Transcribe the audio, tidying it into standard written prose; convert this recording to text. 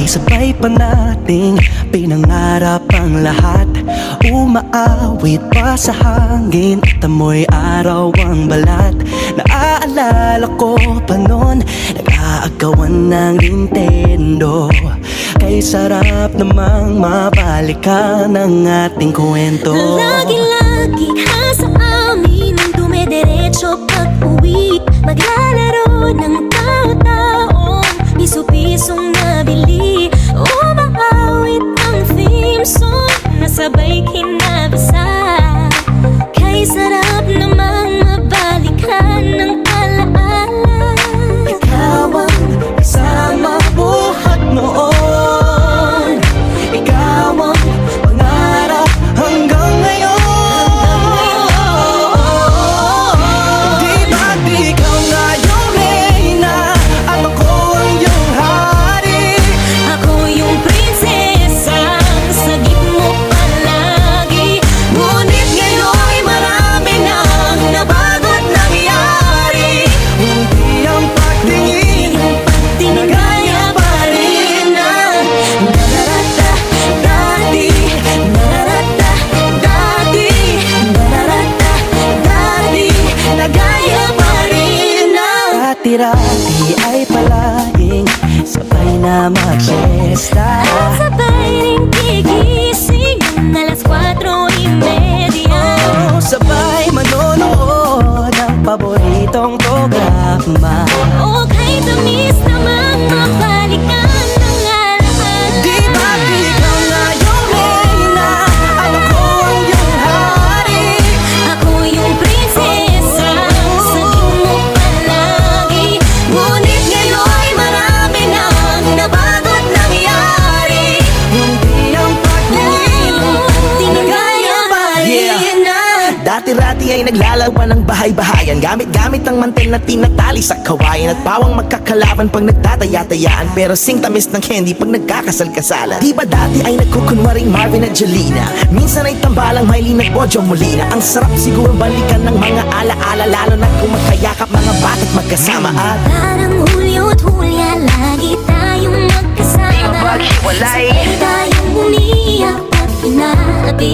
Di sabay pa nating pinangarap ang lahat. Umaawit pa sa hangin at amoy araw ang balat. Naaalala ko pa noon, nag-aagawan ng Nintendo. Kay sarap namang mabalikan ang ating kwento. Lagi-lagi ka sa amin ang dumediretso pag-uwi. Maglalaro ng tao-taong piso-pisong nabili. Umaawit ang theme song na sabay kinabasa. Kay sarap namang mabalikan ng alaala. Ikaw ang kasama buhat noon. Ikaw ang pangarap hanggang ngayon. Di ba't ikaw nga yung reyna at ako ang iyong hari? Ako yung prinsesang sagip mo palagi. Ngunit ngayon'y marami nang nabago't nangyari. Hindi ang pagtingin na gaya pa rin ng nararata dati. Nararata dati. Nararata dati. Na gaya pa rin ng dati-rati ay palaging sabay na mag-siesta. Sabay ring gigising ng alas 4:30. Sabay manonood ng paboritong programa. Okay, tamis namang mabalikan ng alaala. Di ba't ikaw na yung reyna at ako ang iyong hari? Ako yung prinsesa, sagip mo palagi. Ngunit ngayon'y marami nang nabago't nangyari. Hindi ang pagtingin na gaya pa rin ng dati-rati ay naglalawan ng bahay-bahayan. Gamit-gamit ang mantel na tinatali sa kawayan. At pawang magkakalaban pag nagtataya-tayaan. Pero sing tamis ng candy pag nagkakasal-kasalan. Di ba dati ay nagkukunwaring Marvin at Jelena? Minsan ay tambalang Mylene at Bojo Molina. Ang sarap siguro balikan ng mga alaala. Lalo na kung magkayakap mga bata't magkasama. At Parang Hulyo at Hulya, lagi tayong magkasama. Di ba maghiwalay? Sabay tayong umiyak at inaabi